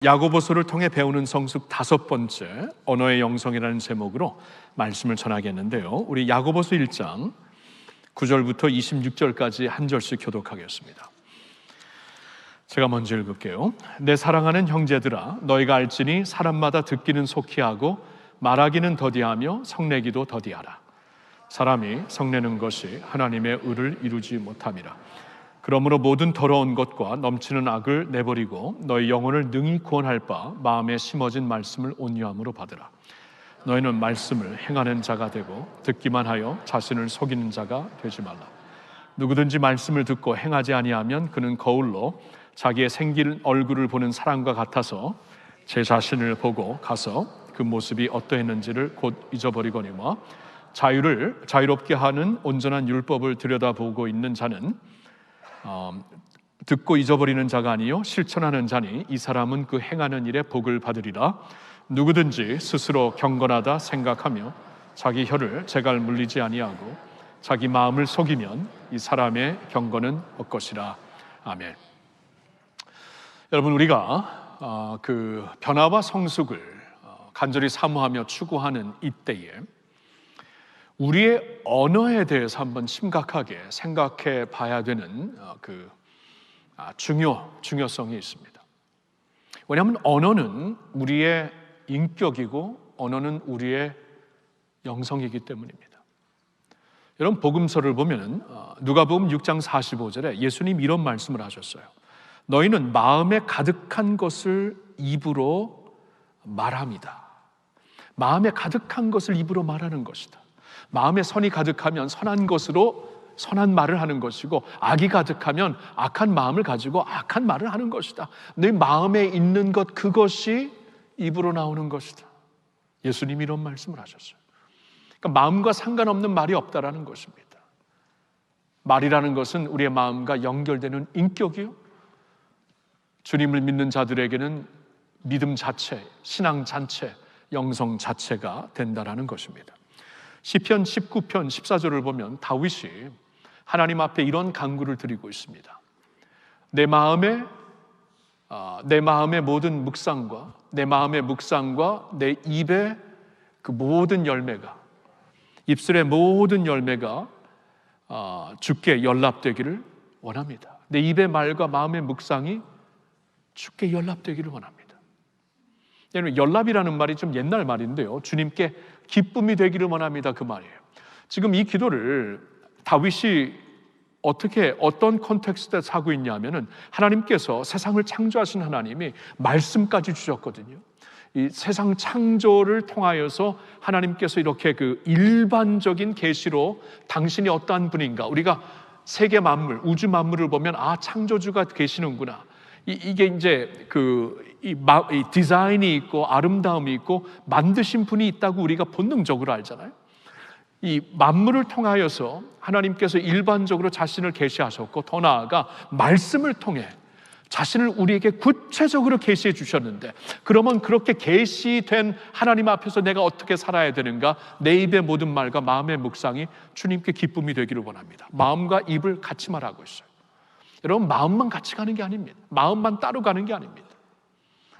야고보서를 통해 배우는 성숙 5번째 언어의 영성이라는 제목으로 말씀을 전하겠는데요. 우리 야고보서 1장 9절부터 26절까지 한 절씩 교독하겠습니다. 제가 먼저 읽을게요. 내 사랑하는 형제들아, 너희가 알지니 사람마다 듣기는 속히 하고 말하기는 더디하며 성내기도 더디하라. 사람이 성내는 것이 하나님의 의를 이루지 못함이라. 그러므로 모든 더러운 것과 넘치는 악을 내버리고 너희 영혼을 능히 구원할 바 마음에 심어진 말씀을 온유함으로 받으라. 너희는 말씀을 행하는 자가 되고 듣기만 하여 자신을 속이는 자가 되지 말라. 누구든지 말씀을 듣고 행하지 아니하면 그는 거울로 자기의 생긴 얼굴을 보는 사람과 같아서 제 자신을 보고 가서 그 모습이 어떠했는지를 곧 잊어버리거니와 자유롭게 하는 온전한 율법을 들여다보고 있는 자는 듣고 잊어버리는 자가 아니요 실천하는 자니 이 사람은 그 행하는 일에 복을 받으리라. 누구든지 스스로 경건하다 생각하며 자기 혀를 제갈 물리지 아니하고 자기 마음을 속이면 이 사람의 경건은 엇것이라. 아멘. 여러분, 우리가 그 변화와 성숙을 간절히 사모하며 추구하는 이때에 우리의 언어에 대해서 한번 심각하게 생각해 봐야 되는 중요성이 있습니다. 왜냐하면 언어는 우리의 인격이고 언어는 우리의 영성이기 때문입니다. 여러분, 복음서를 보면 누가복음 6장 45절에 예수님 이런 말씀을 하셨어요. 너희는 마음에 가득한 것을 입으로 말합니다. 마음에 가득한 것을 입으로 말하는 것이다. 마음에 선이 가득하면 선한 것으로 선한 말을 하는 것이고, 악이 가득하면 악한 마음을 가지고 악한 말을 하는 것이다. 내 마음에 있는 것, 그것이 입으로 나오는 것이다. 예수님이 이런 말씀을 하셨어요. 그러니까 마음과 상관없는 말이 없다라는 것입니다. 말이라는 것은 우리의 마음과 연결되는 인격이요, 주님을 믿는 자들에게는 믿음 자체, 신앙 자체, 영성 자체가 된다라는 것입니다. 시편 19편 14절을 보면 다윗이 하나님 앞에 이런 간구를 드리고 있습니다. 내 마음의 모든 묵상과 내 입의 그 모든 열매가, 입술의 모든 열매가 주께 연락되기를 원합니다. 내 입의 말과 마음의 묵상이 주께 연락되기를 원합니다. 여러분, 연락이라는 말이 좀 옛날 말인데요, 주님께 기쁨이 되기를 원합니다, 그 말이에요. 지금 이 기도를 다윗이 어떤 컨텍스트에서 하고 있냐면은, 하나님께서 세상을 창조하신 하나님이 말씀까지 주셨거든요. 이 세상 창조를 통하여서 하나님께서 이렇게 그 일반적인 계시로 당신이 어떠한 분인가, 우리가 세계 만물, 우주 만물을 보면 창조주가 계시는구나, 이게 이제 이 디자인이 있고 아름다움이 있고 만드신 분이 있다고 우리가 본능적으로 알잖아요. 이 만물을 통하여서 하나님께서 일반적으로 자신을 계시하셨고, 더 나아가 말씀을 통해 자신을 우리에게 구체적으로 계시해 주셨는데, 그러면 그렇게 계시된 하나님 앞에서 내가 어떻게 살아야 되는가? 내 입의 모든 말과 마음의 묵상이 주님께 기쁨이 되기를 원합니다. 마음과 입을 같이 말하고 있어요. 여러분, 마음만 같이 가는 게 아닙니다. 마음만 따로 가는 게 아닙니다.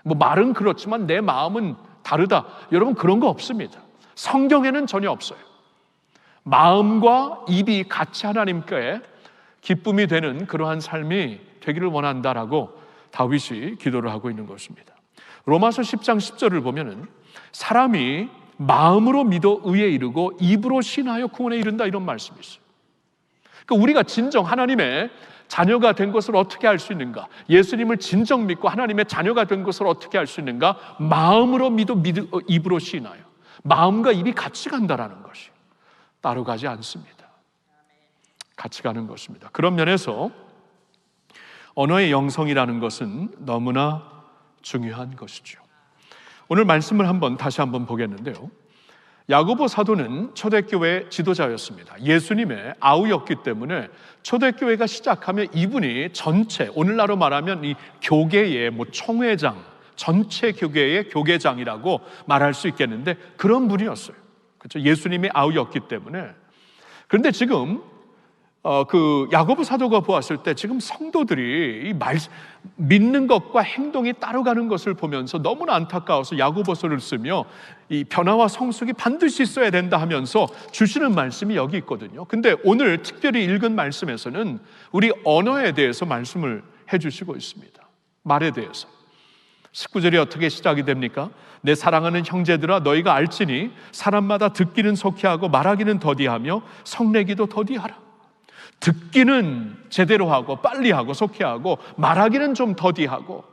말은 그렇지만 내 마음은 다르다, 여러분, 그런 거 없습니다. 성경에는 전혀 없어요. 마음과 입이 같이 하나님께 기쁨이 되는 그러한 삶이 되기를 원한다라고 다윗이 기도를 하고 있는 것입니다. 로마서 10장 10절을 보면은 사람이 마음으로 믿어 의에 이르고 입으로 신하여 구원에 이른다, 이런 말씀이 있어요. 그러니까 우리가 진정 하나님의 자녀가 된 것을 어떻게 알 수 있는가? 예수님을 진정 믿고 하나님의 자녀가 된 것을 어떻게 알 수 있는가? 마음으로 믿어 입으로 시인하여. 마음과 입이 같이 간다라는 것이, 따로 가지 않습니다. 같이 가는 것입니다. 그런 면에서 언어의 영성이라는 것은 너무나 중요한 것이죠. 오늘 말씀을 다시 한번 보겠는데요, 야고보 사도는 초대교회 지도자였습니다. 예수님의 아우였기 때문에 초대교회가 시작하면 이분이 전체, 오늘날로 말하면 이 교계의 총회장, 전체 교계의 교계장이라고 말할 수 있겠는데, 그런 분이었어요. 그렇죠? 예수님의 아우였기 때문에. 그런데 지금 그 야고보 사도가 보았을 때 지금 성도들이 믿는 것과 행동이 따라가는 것을 보면서 너무나 안타까워서 야고보서를 쓰며 이 변화와 성숙이 반드시 있어야 된다 하면서 주시는 말씀이 여기 있거든요. 근데 오늘 특별히 읽은 말씀에서는 우리 언어에 대해서 말씀을 해주시고 있습니다. 말에 대해서. 19절이 어떻게 시작이 됩니까? 내 사랑하는 형제들아, 너희가 알지니 사람마다 듣기는 속히하고 말하기는 더디하며 성내기도 더디하라. 듣기는 제대로 하고 빨리 하고 속히하고 말하기는 좀 더디하고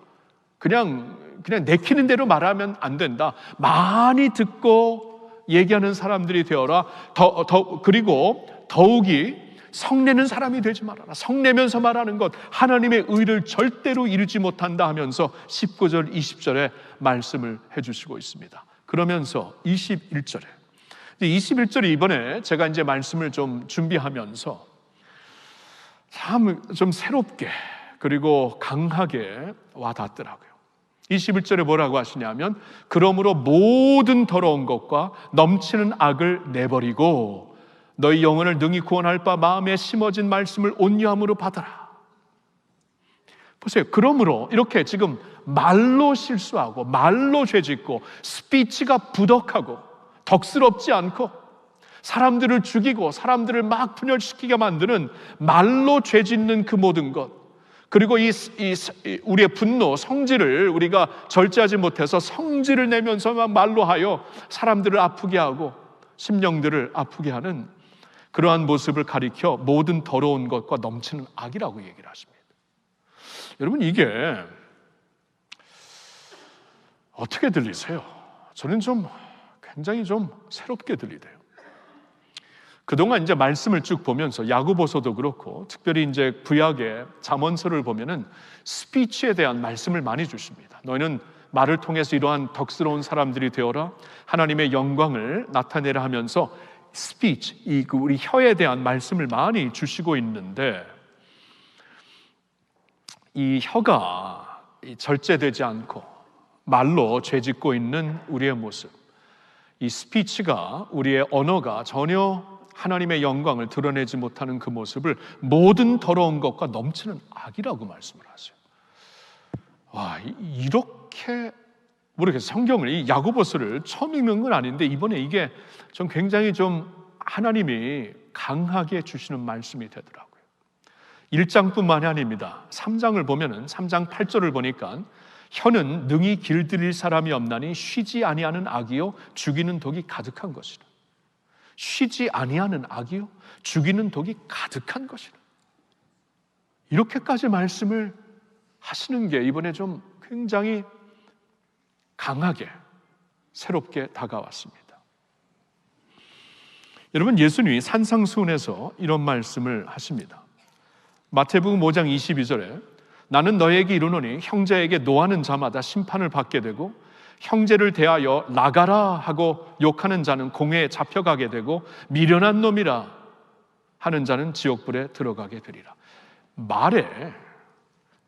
그냥 내키는 대로 말하면 안 된다. 많이 듣고 얘기하는 사람들이 되어라. 그리고 더욱이 성내는 사람이 되지 말아라. 성내면서 말하는 것 하나님의 의를 절대로 이루지 못한다 하면서 19절 20절에 말씀을 해주시고 있습니다. 그러면서 21절에 이번에 제가 이제 말씀을 좀 준비하면서 참 좀 새롭게 그리고 강하게 와닿더라고요. 21절에 뭐라고 하시냐면 그러므로 모든 더러운 것과 넘치는 악을 내버리고 너희 영혼을 능히 구원할 바 마음에 심어진 말씀을 온유함으로 받아라. 보세요. 그러므로 이렇게 지금 말로 실수하고 말로 죄짓고 스피치가 부덕하고 덕스럽지 않고 사람들을 죽이고 사람들을 막 분열시키게 만드는 말로 죄짓는 그 모든 것, 그리고 우리의 분노, 성질을 우리가 절제하지 못해서 성질을 내면서 막 말로 하여 사람들을 아프게 하고 심령들을 아프게 하는 그러한 모습을 가리켜 모든 더러운 것과 넘치는 악이라고 얘기를 하십니다. 여러분, 이게 어떻게 들리세요? 저는 굉장히 새롭게 들리대요. 그동안 이제 말씀을 쭉 보면서 야고보서도 그렇고 특별히 이제 구약의 잠언서를 보면은 스피치에 대한 말씀을 많이 주십니다. 너희는 말을 통해서 이러한 덕스러운 사람들이 되어라. 하나님의 영광을 나타내라 하면서 스피치, 우리 혀에 대한 말씀을 많이 주시고 있는데 이 혀가 절제되지 않고 말로 죄짓고 있는 우리의 모습, 이 스피치가, 우리의 언어가 전혀 하나님의 영광을 드러내지 못하는 그 모습을 모든 더러운 것과 넘치는 악이라고 말씀을 하세요. 와, 이렇게 모르겠어요. 성경을, 이 야고보서를 처음 읽는 건 아닌데 이번에 이게 좀 굉장히 하나님이 강하게 주시는 말씀이 되더라고요. 1장뿐만이 아닙니다. 3장을 보면은 3장 8절을 보니까 혀는 능히 길들일 사람이 없나니 쉬지 아니하는 악이요 죽이는 독이 가득한 것이라. 쉬지 아니하는 악이요 죽이는 독이 가득한 것이라. 이렇게까지 말씀을 하시는 게 이번에 굉장히 강하게 새롭게 다가왔습니다. 여러분, 예수님이 산상수훈에서 이런 말씀을 하십니다. 마태복음 5장 22절에 나는 너에게 이르노니 형제에게 노하는 자마다 심판을 받게 되고 형제를 대하여 나가라 하고 욕하는 자는 공회에 잡혀가게 되고 미련한 놈이라 하는 자는 지옥불에 들어가게 되리라.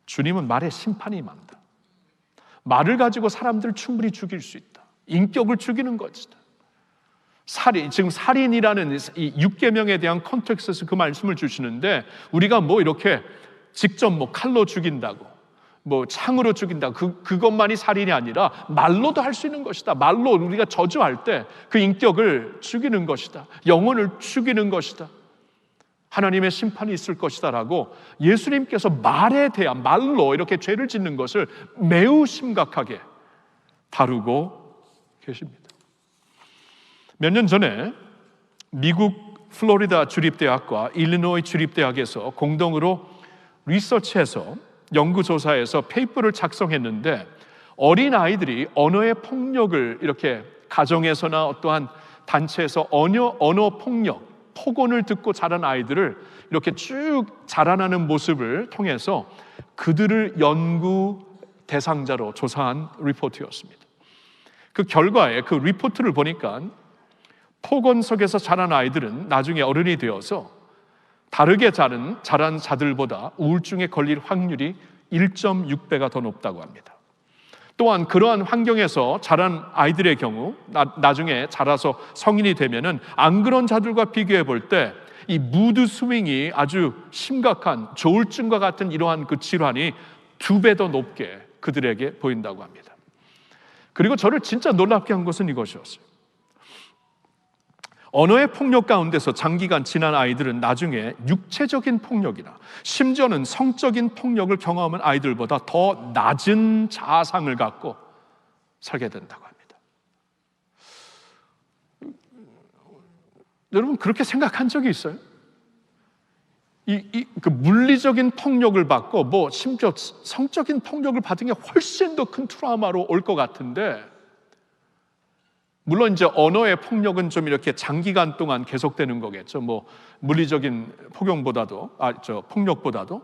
주님은 말에 심판이 많다. 말을 가지고 사람들을 충분히 죽일 수 있다. 인격을 죽이는 것이다. 지금 살인이라는 이 6계명에 대한 컨텍스트에서 그 말씀을 주시는데 우리가 이렇게 직접 칼로 죽인다고 창으로 죽인다고 그것만이 살인이 아니라 말로도 할 수 있는 것이다. 말로 우리가 저주할 때 그 인격을 죽이는 것이다. 영혼을 죽이는 것이다. 하나님의 심판이 있을 것이다 라고 예수님께서 말에 대한 말로 이렇게 죄를 짓는 것을 매우 심각하게 다루고 계십니다. 몇 년 전에 미국 플로리다 주립대학과 일리노이 주립대학에서 공동으로 리서치해서 연구조사해서 페이퍼를 작성했는데 어린 아이들이 언어의 폭력을 이렇게 가정에서나 어떠한 단체에서 언어 폭력, 폭언을 듣고 자란 아이들을 이렇게 쭉 자라나는 모습을 통해서 그들을 연구 대상자로 조사한 리포트였습니다. 그 결과에 그 리포트를 보니까 폭언 속에서 자란 아이들은 나중에 어른이 되어서 다르게 자란 자들보다 우울증에 걸릴 확률이 1.6배가 더 높다고 합니다. 또한 그러한 환경에서 자란 아이들의 경우 나중에 자라서 성인이 되면은 안 그런 자들과 비교해 볼 때 이 무드 스윙이 아주 심각한 조울증과 같은 이러한 그 질환이 2배 더 높게 그들에게 보인다고 합니다. 그리고 저를 진짜 놀랍게 한 것은 이것이었어요. 언어의 폭력 가운데서 장기간 지난 아이들은 나중에 육체적인 폭력이나 심지어는 성적인 폭력을 경험한 아이들보다 더 낮은 자아상을 갖고 살게 된다고 합니다. 여러분 그렇게 생각한 적이 있어요? 그 물리적인 폭력을 받고 심지어 성적인 폭력을 받은 게 훨씬 더 큰 트라우마로 올 것 같은데, 물론 이제 언어의 폭력은 좀 이렇게 장기간 동안 계속되는 거겠죠. 물리적인 폭력보다도.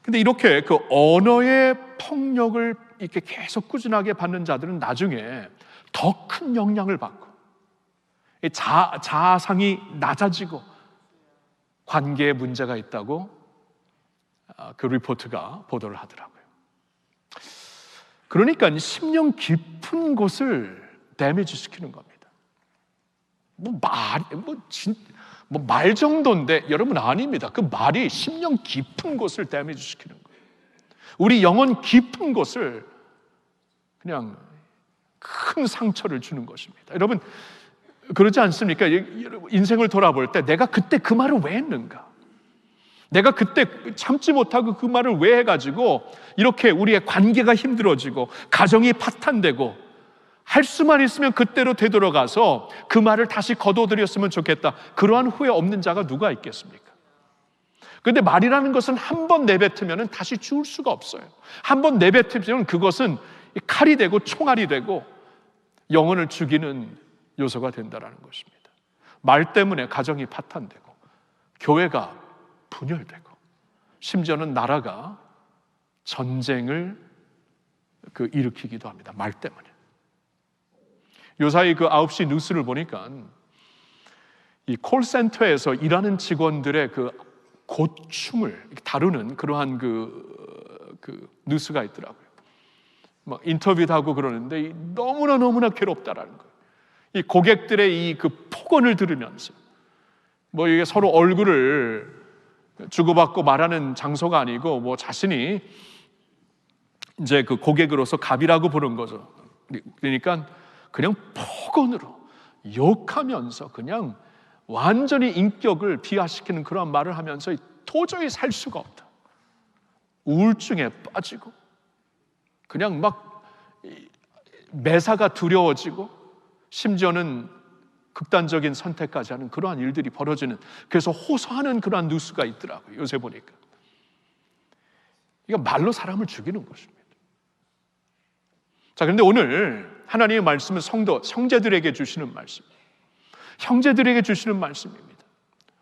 근데 이렇게 그 언어의 폭력을 이렇게 계속 꾸준하게 받는 자들은 나중에 더 큰 영향을 받고 자아상이 낮아지고 관계에 문제가 있다고 그 리포트가 보도를 하더라고요. 그러니까 심령 깊은 곳을 데미지 시키는 겁니다. 말 정도인데 여러분 아닙니다. 그 말이 심령 깊은 곳을 데미지 시키는 거예요. 우리 영혼 깊은 곳을 그냥 큰 상처를 주는 것입니다. 여러분 그렇지 않습니까? 인생을 돌아볼 때 내가 그때 그 말을 왜 했는가? 내가 그때 참지 못하고 그 말을 왜 해가지고 이렇게 우리의 관계가 힘들어지고 가정이 파탄되고, 할 수만 있으면 그때로 되돌아가서 그 말을 다시 거둬들였으면 좋겠다. 그러한 후회 없는 자가 누가 있겠습니까? 그런데 말이라는 것은 한 번 내뱉으면 다시 지울 수가 없어요. 한 번 내뱉으면 그것은 칼이 되고 총알이 되고 영혼을 죽이는 요소가 된다는 것입니다. 말 때문에 가정이 파탄되고 교회가 분열되고 심지어는 나라가 전쟁을 일으키기도 합니다. 말 때문에. 요사이 9시 뉴스를 보니까 이 콜센터에서 일하는 직원들의 그 고충을 다루는 그러한 그 뉴스가 있더라고요. 인터뷰도 하고 그러는데 너무나 괴롭다라는 거예요. 이 고객들의 그 폭언을 들으면서 이게 서로 얼굴을 주고받고 말하는 장소가 아니고 자신이 이제 그 고객으로서 갑이라고 보는 거죠. 그러니까 그냥 폭언으로 욕하면서 그냥 완전히 인격을 비하시키는 그런 말을 하면서 도저히 살 수가 없다. 우울증에 빠지고 그냥 매사가 두려워지고 심지어는 극단적인 선택까지 하는 그러한 일들이 벌어지는, 그래서 호소하는 그러한 뉴스가 있더라고요. 요새 보니까. 이거 말로 사람을 죽이는 것입니다. 자, 그런데 오늘 하나님의 말씀은 형제들에게 주시는 말씀, 형제들에게 주시는 말씀입니다.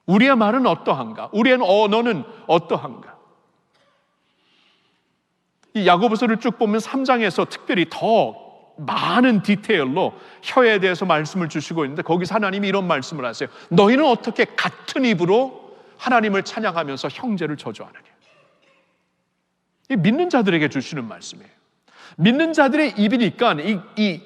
우리의 말은 어떠한가? 우리의 언어는 어떠한가? 이 야고보서를 쭉 보면 3장에서 특별히 더 많은 디테일로 혀에 대해서 말씀을 주시고 있는데, 거기서 하나님이 이런 말씀을 하세요. 너희는 어떻게 같은 입으로 하나님을 찬양하면서 형제를 저주하느냐? 이 믿는 자들에게 주시는 말씀이에요. 믿는 자들의 입이니까 이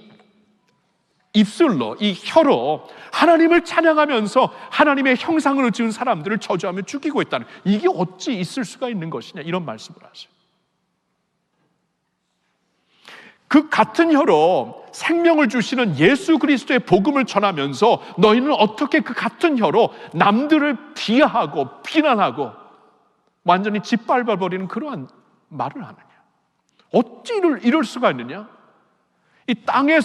입술로, 이 혀로 하나님을 찬양하면서 하나님의 형상으로 지은 사람들을 저주하며 죽이고 있다는, 이게 어찌 있을 수가 있는 것이냐, 이런 말씀을 하세요. 그 같은 혀로 생명을 주시는 예수 그리스도의 복음을 전하면서 너희는 어떻게 그 같은 혀로 남들을 비하하고 비난하고 완전히 짓밟아버리는 그러한 말을 하느냐? 어찌 이럴 수가 있느냐? 이 땅에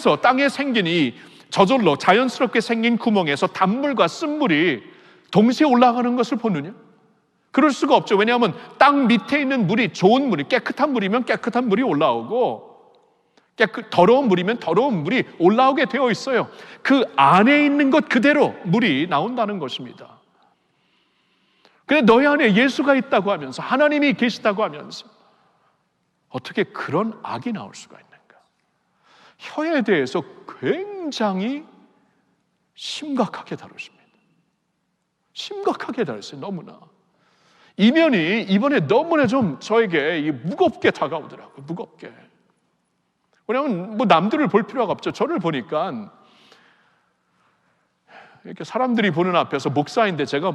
생긴 이 저절로 자연스럽게 생긴 구멍에서 단물과 쓴물이 동시에 올라가는 것을 보느냐? 그럴 수가 없죠. 왜냐하면 땅 밑에 있는 물이 좋은 물이, 깨끗한 물이면 깨끗한 물이 올라오고 더러운 물이면 더러운 물이 올라오게 되어 있어요. 그 안에 있는 것 그대로 물이 나온다는 것입니다. 근데 너희 안에 예수가 있다고 하면서, 하나님이 계시다고 하면서 어떻게 그런 악이 나올 수가 있는가? 혀에 대해서 굉장히 심각하게 다루십니다. 심각하게 다루세요. 너무나. 이면이 이번에 너무나 좀 저에게 무겁게 다가오더라고요. 무겁게. 왜냐하면 남들을 볼 필요가 없죠. 저를 보니까 이렇게 사람들이 보는 앞에서 목사인데 제가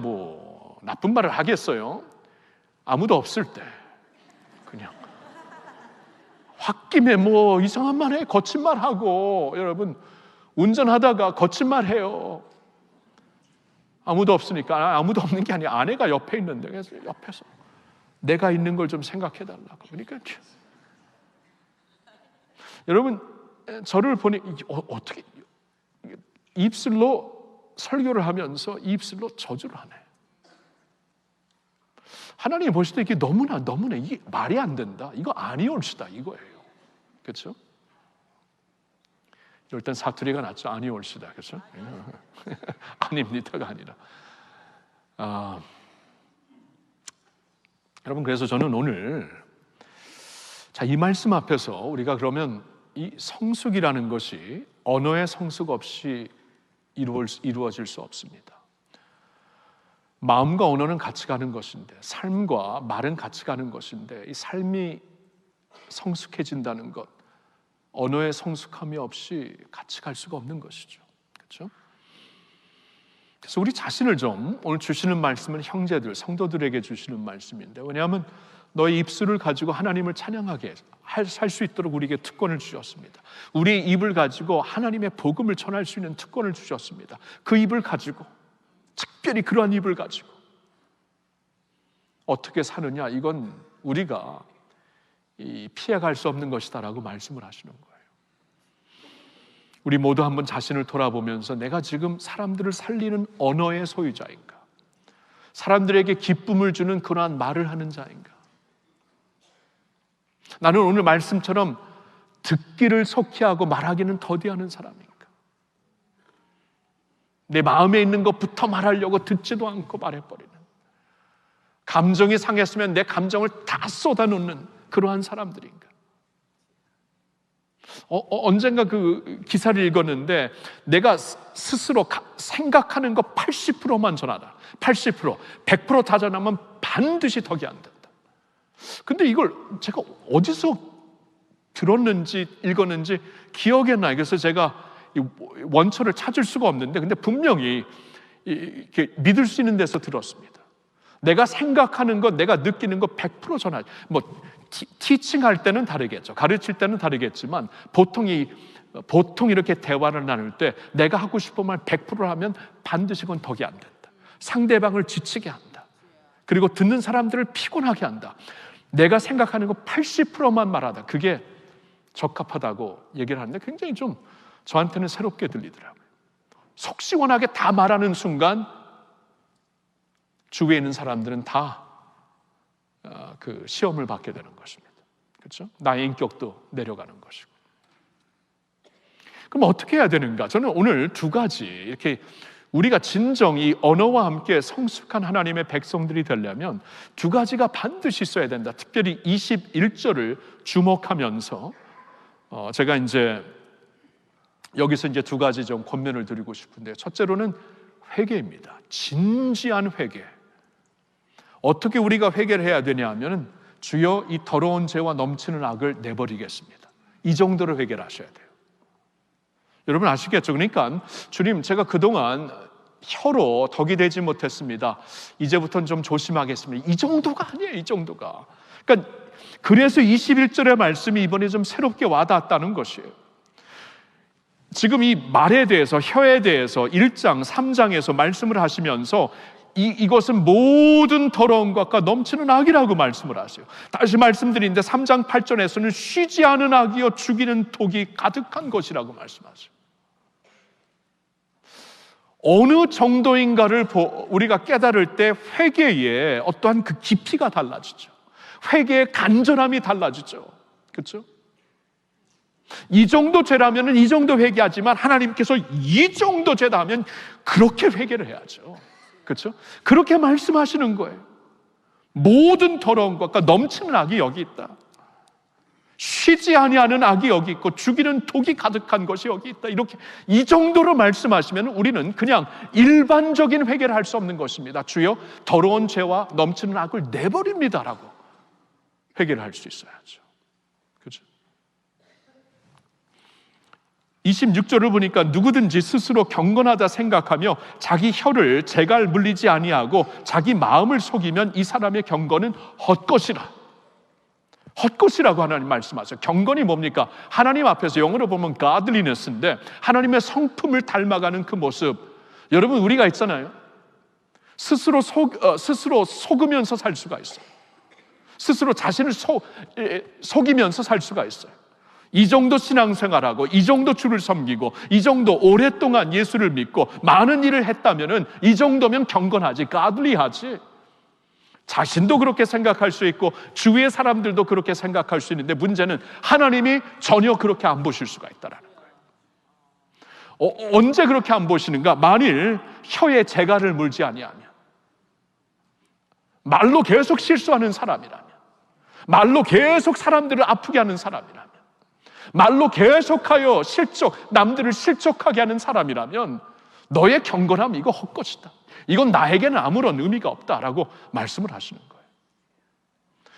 나쁜 말을 하겠어요? 아무도 없을 때 그냥 홧김에 뭐 이상한 말 해, 거친 말 하고. 여러분, 운전하다가 거친 말 해요. 아무도 없으니까. 아무도 없는 게 아니라 아내가 옆에 있는데, 그래서 옆에서 내가 있는 걸 좀 생각해 달라고. 그러니까 여러분, 저를 보니 어떻게 입술로 설교를 하면서 입술로 저주를 하네. 하나님이 보실 때 이게 너무나 이게 말이 안 된다. 이거 아니올시다 이거예요. 그렇죠? 이럴 땐 사투리가 낫죠. 아니올시다. 그렇죠? 아닙니다가 아니라. 여러분, 그래서 저는 오늘 이 말씀 앞에서 우리가 그러면 이 성숙이라는 것이 언어의 성숙 없이 이루어질 수 없습니다. 마음과 언어는 같이 가는 것인데, 삶과 말은 같이 가는 것인데, 이 삶이 성숙해진다는 것, 언어의 성숙함이 없이 같이 갈 수가 없는 것이죠. 그렇죠? 그래서 우리 자신을 좀, 오늘 주시는 말씀은 형제들, 성도들에게 주시는 말씀인데, 왜냐하면 너의 입술을 가지고 하나님을 찬양하게 살 수 있도록 우리에게 특권을 주셨습니다. 우리의 입을 가지고 하나님의 복음을 전할 수 있는 특권을 주셨습니다. 그 입을 가지고, 특별히 그러한 입을 가지고 어떻게 사느냐, 이건 우리가 피해갈 수 없는 것이다라고 말씀을 하시는 거예요. 우리 모두 한번 자신을 돌아보면서 내가 지금 사람들을 살리는 언어의 소유자인가? 사람들에게 기쁨을 주는 그러한 말을 하는 자인가? 나는 오늘 말씀처럼 듣기를 속히 하고 말하기는 더디하는 사람인가? 내 마음에 있는 것부터 말하려고 듣지도 않고 말해버리는, 감정이 상했으면 내 감정을 다 쏟아놓는 그러한 사람들인가? 언젠가 그 기사를 읽었는데, 내가 스스로 생각하는 것 80%만 전하라. 80%, 100% 다 전하면 반드시 덕이 안 된다. 근데 이걸 제가 어디서 들었는지 읽었는지 기억이 안 나요. 그래서 제가 원처를 찾을 수가 없는데, 근데 분명히 이렇게 믿을 수 있는 데서 들었습니다. 내가 생각하는 것, 내가 느끼는 것 100% 전하지. 뭐 티칭할 때는 다르겠죠. 가르칠 때는 다르겠지만 보통 이렇게 대화를 나눌 때 내가 하고 싶은 말 100% 하면 반드시 그건 덕이 안 된다. 상대방을 지치게 한다. 그리고 듣는 사람들을 피곤하게 한다. 내가 생각하는 거 80%만 말하다. 그게 적합하다고 얘기를 하는데, 굉장히 좀 저한테는 새롭게 들리더라고요. 속 시원하게 다 말하는 순간 주위에 있는 사람들은 다 그 시험을 받게 되는 것입니다. 그렇죠? 나의 인격도 내려가는 것이고. 그럼 어떻게 해야 되는가? 저는 오늘 두 가지, 이렇게 우리가 진정 이 언어와 함께 성숙한 하나님의 백성들이 되려면 두 가지가 반드시 있어야 된다. 특별히 21절을 주목하면서 제가 이제 여기서 이제 두 가지 좀 권면을 드리고 싶은데, 첫째로는 회개입니다. 진지한 회개. 어떻게 우리가 회개를 해야 되냐 하면, 주여 이 더러운 죄와 넘치는 악을 내버리겠습니다. 이 정도로 회개를 하셔야 돼요. 여러분 아시겠죠? 그러니까 주님, 제가 그동안 혀로 덕이 되지 못했습니다. 이제부터는 좀 조심하겠습니다. 이 정도가 아니에요. 이 정도가. 그러니까 그래서 21절의 말씀이 이번에 좀 새롭게 와닿았다는 것이에요. 지금 이 말에 대해서, 혀에 대해서 1장, 3장에서 말씀을 하시면서 이것은 모든 더러운 것과 넘치는 악이라고 말씀을 하세요. 다시 말씀드리는데 3장 8절에서는 쉬지 않은 악이요 죽이는 독이 가득한 것이라고 말씀하세요. 어느 정도인가를 우리가 깨달을 때 회개의 어떠한 그 깊이가 달라지죠. 회개의 간절함이 달라지죠. 그렇죠? 이 정도 죄라면 이 정도 회개하지만, 하나님께서 이 정도 죄다 하면 그렇게 회개를 해야죠. 그렇죠? 그렇게 말씀하시는 거예요. 모든 더러운 것과 넘치는 악이 여기 있다. 쉬지 아니하는 악이 여기 있고 죽이는 독이 가득한 것이 여기 있다. 이렇게 이 정도로 말씀하시면 우리는 그냥 일반적인 회개를 할 수 없는 것입니다. 주여 더러운 죄와 넘치는 악을 내버립니다라고 회개를 할 수 있어야죠. 그렇죠? 26절을 보니까 누구든지 스스로 경건하다 생각하며 자기 혀를 재갈 물리지 아니하고 자기 마음을 속이면 이 사람의 경건은 헛것이라. 헛것이라고 하나님 말씀하세요. 경건이 뭡니까? 하나님 앞에서 영어로 보면 godliness인데 하나님의 성품을 닮아가는 그 모습. 여러분, 우리가 있잖아요. 스스로 속으면서 살 수가 있어요. 스스로 자신을 속이면서 살 수가 있어요. 이 정도 신앙생활하고 이 정도 주를 섬기고 이 정도 오랫동안 예수를 믿고 많은 일을 했다면은 이 정도면 경건하지, godly하지. 자신도 그렇게 생각할 수 있고 주위의 사람들도 그렇게 생각할 수 있는데 문제는 하나님이 전혀 그렇게 안 보실 수가 있다라는 거예요. 언제 그렇게 안 보시는가? 만일 혀에 재갈을 물지 아니하면, 말로 계속 실수하는 사람이라면, 말로 계속 사람들을 아프게 하는 사람이라면, 말로 계속하여 남들을 실족하게 하는 사람이라면 너의 경건함 이거 헛것이다. 이건 나에게는 아무런 의미가 없다라고 말씀을 하시는 거예요.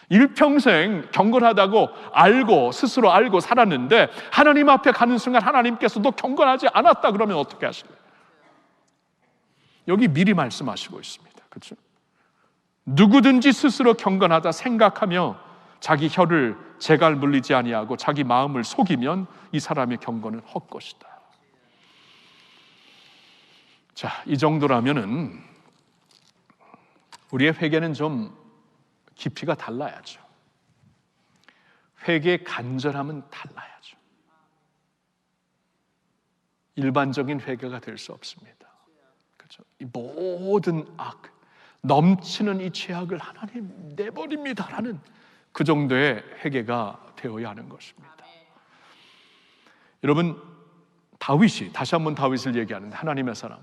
일평생 경건하다고 스스로 알고 살았는데 하나님 앞에 가는 순간 하나님께서 너 경건하지 않았다 그러면 어떻게 하실래요? 여기 미리 말씀하시고 있습니다. 그렇죠? 누구든지 스스로 경건하다 생각하며 자기 혀를 재갈 물리지 아니하고 자기 마음을 속이면 이 사람의 경건은 헛것이다. 자, 이 정도라면은 우리의 회개는 좀 깊이가 달라야죠. 회개의 간절함은 달라야죠. 일반적인 회개가 될 수 없습니다. 그렇죠? 이 모든 넘치는 이 죄악을 하나님 내버립니다라는 그 정도의 회개가 되어야 하는 것입니다. 여러분, 다시 한번 다윗을 얘기하는데 하나님의 사람,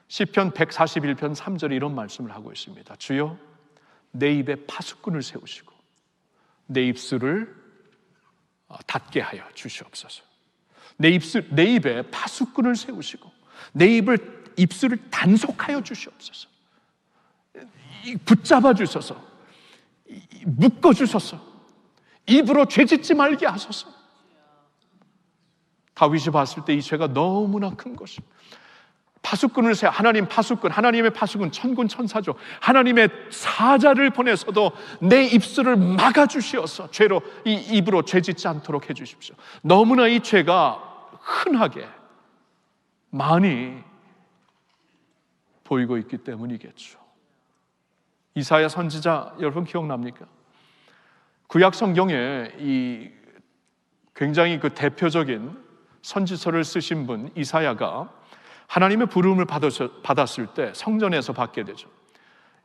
시편 141편 3절에 이런 말씀을 하고 있습니다. 주여, 내 입에 파수꾼을 세우시고 내 입술을 닫게 하여 주시옵소서. 내 입에 파수꾼을 세우시고 내 입술을 단속하여 주시옵소서. 붙잡아 주셔서, 묶어 주셔서, 입으로 죄짓지 말게 하소서. 다윗이 봤을 때 이 죄가 너무나 큰 것입니다. 파수꾼을 하나님의 파수꾼 천군 천사죠. 하나님의 사자를 보내서도 내 입술을 막아 주시어서 입으로 죄짓지 않도록 해 주십시오. 너무나 이 죄가 흔하게 많이 보이고 있기 때문이겠죠. 이사야 선지자 여러분 기억납니까? 구약 성경에 이 굉장히 그 대표적인 선지서를 쓰신 분 이사야가 하나님의 부름을 받았을 때 성전에서 받게 되죠.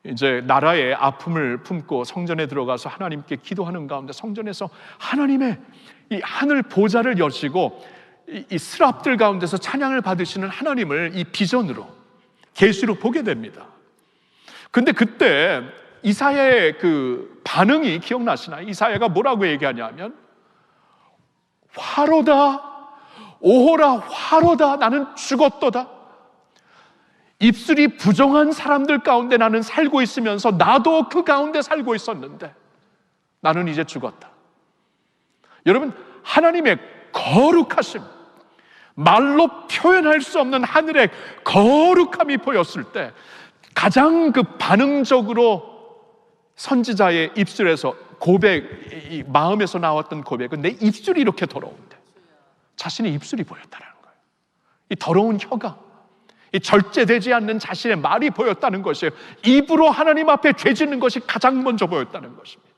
이제 나라의 아픔을 품고 성전에 들어가서 하나님께 기도하는 가운데 성전에서 하나님의 이 하늘 보좌를 여시고 이 스랍들 가운데서 찬양을 받으시는 하나님을 이 비전으로 계시로 보게 됩니다. 근데 그때 이사야의 그 반응이 기억나시나요? 이사야가 뭐라고 얘기하냐면 화로다, 오호라 화로다, 나는 죽었도다. 입술이 부정한 사람들 가운데 나는 살고 있으면서 나도 그 가운데 살고 있었는데 나는 이제 죽었다. 여러분, 하나님의 거룩하심, 말로 표현할 수 없는 하늘의 거룩함이 보였을 때 가장 그 반응적으로 선지자의 입술에서 이 마음에서 나왔던 고백은 내 입술이 이렇게 더러운데 자신의 입술이 보였다는 거예요. 이 더러운 혀가, 이 절제되지 않는 자신의 말이 보였다는 것이에요. 입으로 하나님 앞에 죄짓는 것이 가장 먼저 보였다는 것입니다.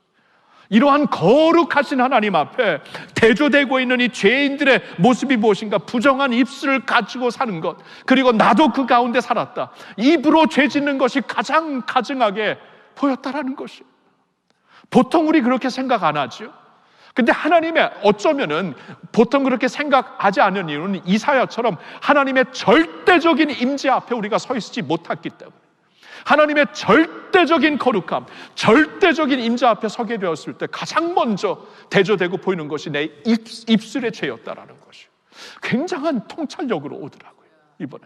이러한 거룩하신 하나님 앞에 대조되고 있는 이 죄인들의 모습이 무엇인가? 부정한 입술을 가지고 사는 것, 그리고 나도 그 가운데 살았다. 입으로 죄짓는 것이 가장 가증하게 보였다라는 것이에요. 보통 우리 그렇게 생각 안 하죠. 근데 하나님의 어쩌면은 보통 그렇게 생각하지 않은 이유는 이사야처럼 하나님의 절대적인 임재 앞에 우리가 서 있지 못했기 때문에, 하나님의 절대적인 거룩함, 절대적인 임재 앞에 서게 되었을 때 가장 먼저 대조되고 보이는 것이 내 입술의 죄였다라는 것이 굉장한 통찰력으로 오더라고요. 이번에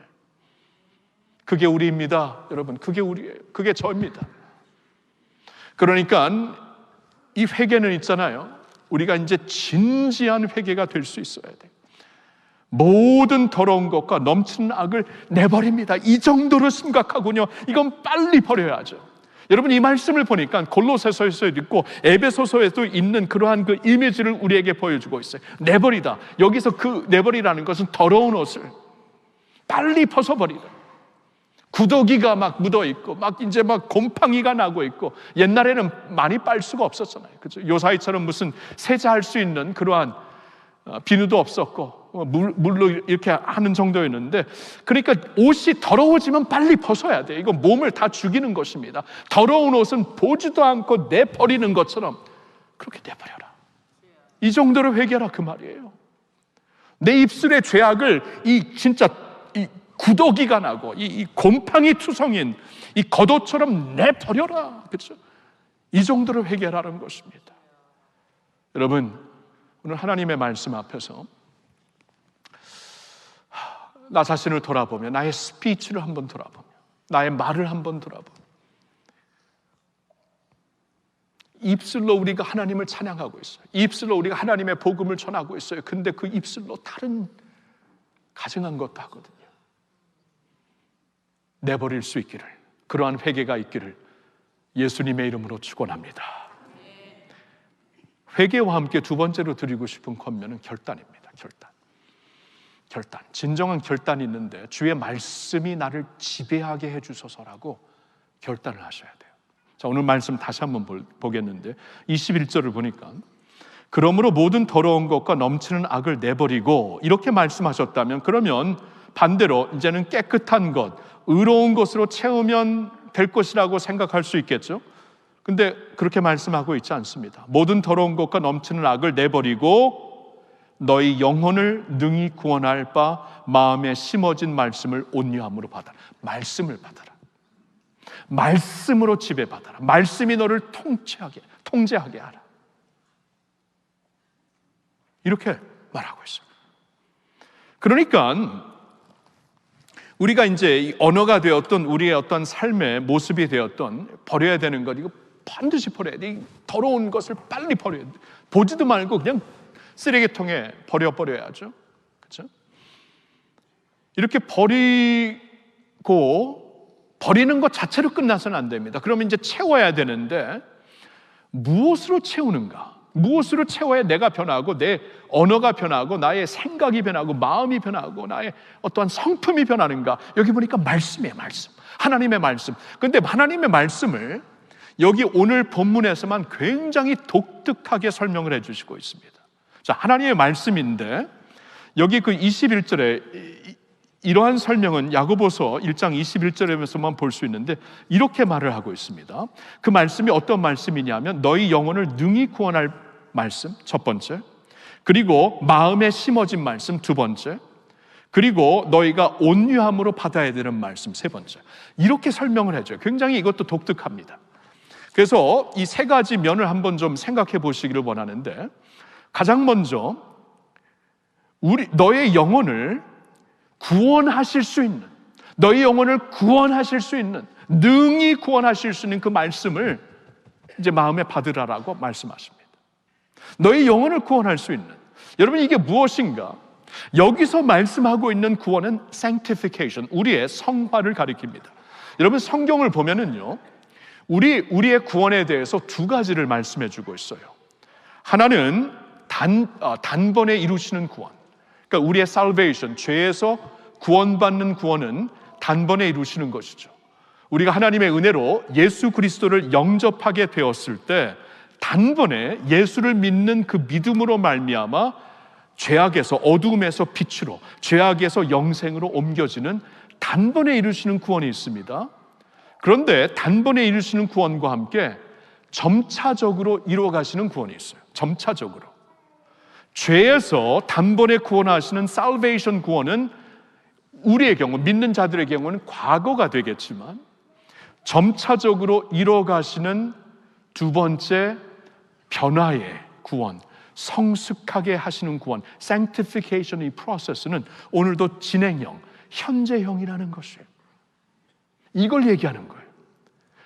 그게 우리입니다, 여러분. 그게 우리예요. 그게 저입니다. 그러니까 이 회개는 있잖아요, 우리가 이제 진지한 회개가 될 수 있어야 돼요. 모든 더러운 것과 넘치는 악을 내버립니다. 이 정도로 심각하군요. 이건 빨리 버려야죠. 여러분, 이 말씀을 보니까 골로새서에서도 있고 에베소서에도 있는 그러한 그 이미지를 우리에게 보여주고 있어요. 내버리다. 여기서 그 내버리라는 것은 더러운 옷을 빨리 벗어버리다. 구더기가 막 묻어있고 막 이제 막 곰팡이가 나고 있고, 옛날에는 많이 빨 수가 없었잖아요. 그렇죠? 요사이처럼 무슨 세자할 수 있는 그러한 비누도 없었고 물로 이렇게 하는 정도였는데, 그러니까 옷이 더러워지면 빨리 벗어야 돼요. 이거 몸을 다 죽이는 것입니다. 더러운 옷은 보지도 않고 내버리는 것처럼 그렇게 내버려라. 이 정도로 회개하라 그 말이에요. 내 입술의 죄악을 진짜 구더기가 나고 이 곰팡이 투성인 이 겉옷처럼 내버려라. 그렇죠? 이 정도로 회개하라는 것입니다. 여러분, 오늘 하나님의 말씀 앞에서 나 자신을 돌아보며, 나의 스피치를 한번 돌아보며, 나의 말을 한번 돌아보며, 입술로 우리가 하나님을 찬양하고 있어요. 입술로 우리가 하나님의 복음을 전하고 있어요. 근데 그 입술로 다른 가증한 것도 하거든요. 내버릴 수 있기를, 그러한 회개가 있기를 예수님의 이름으로 축원합니다. 회개와 함께 두 번째로 드리고 싶은 권면은 결단입니다. 결단. 진정한 결단이 있는데 주의 말씀이 나를 지배하게 해주소서라고 결단을 하셔야 돼요. 자, 오늘 말씀 다시 한번 보겠는데 21절을 보니까, 그러므로 모든 더러운 것과 넘치는 악을 내버리고, 이렇게 말씀하셨다면, 그러면 반대로 이제는 깨끗한 것, 의로운 것으로 채우면 될 것이라고 생각할 수 있겠죠. 근데 그렇게 말씀하고 있지 않습니다. 모든 더러운 것과 넘치는 악을 내버리고 너희 영혼을 능히 구원할 바 마음에 심어진 말씀을 온유함으로 받아라. 말씀을 받아라. 말씀으로 지배받아라. 말씀이 너를 통제하게 하라. 이렇게 말하고 있습니다. 그러니까 우리가 이제 언어가 되었던 우리의 어떤 삶의 모습이 되었던, 버려야 되는 것, 이거 반드시 버려야 돼. 이 더러운 것을 빨리 버려야 돼. 보지도 말고 그냥 쓰레기통에 버려야죠. 그렇죠? 이렇게 버리는 것 자체로 끝나서는 안 됩니다. 그러면 이제 채워야 되는데, 무엇으로 채우는가? 무엇으로 채워야 내가 변하고, 내 언어가 변하고, 나의 생각이 변하고, 마음이 변하고, 나의 어떠한 성품이 변하는가? 여기 보니까 말씀이에요. 말씀. 하나님의 말씀. 그런데 하나님의 말씀을 여기 오늘 본문에서만 굉장히 독특하게 설명을 해주시고 있습니다. 자, 하나님의 말씀인데 여기 그 21절에 이러한 설명은 야고보서 1장 21절에서만 볼 수 있는데, 이렇게 말을 하고 있습니다. 그 말씀이 어떤 말씀이냐면, 너희 영혼을 능히 구원할 말씀, 첫 번째. 그리고 마음에 심어진 말씀, 두 번째. 그리고 너희가 온유함으로 받아야 되는 말씀, 세 번째. 이렇게 설명을 해줘요. 굉장히 이것도 독특합니다. 그래서 이 세 가지 면을 한번 좀 생각해 보시기를 원하는데, 가장 먼저 너의 영혼을 구원하실 수 있는, 너희 영혼을 구원하실 수 있는, 능히 구원하실 수 있는 그 말씀을 이제 마음에 받으라라고 말씀하십니다. 너희 영혼을 구원할 수 있는, 여러분 이게 무엇인가? 여기서 말씀하고 있는 구원은 sanctification, 우리의 성화를 가리킵니다. 여러분 성경을 보면은요, 우리의 구원에 대해서 두 가지를 말씀해 주고 있어요. 하나는 단번에 이루시는 구원. 그러니까 우리의 salvation, 죄에서 구원받는 구원은 단번에 이루시는 것이죠. 우리가 하나님의 은혜로 예수 그리스도를 영접하게 되었을 때 단번에 예수를 믿는 그 믿음으로 말미암아 죄악에서, 어두움에서 빛으로, 죄악에서 영생으로 옮겨지는 단번에 이루시는 구원이 있습니다. 그런데 단번에 이루시는 구원과 함께 점차적으로 이루어가시는 구원이 있어요. 점차적으로. 죄에서 단번에 구원하시는 salvation 구원은 우리의 경우, 믿는 자들의 경우는 과거가 되겠지만, 점차적으로 이루어가시는 두 번째 변화의 구원, 성숙하게 하시는 구원, sanctification의 프로세스는 오늘도 진행형, 현재형이라는 것이에요. 이걸 얘기하는 거예요.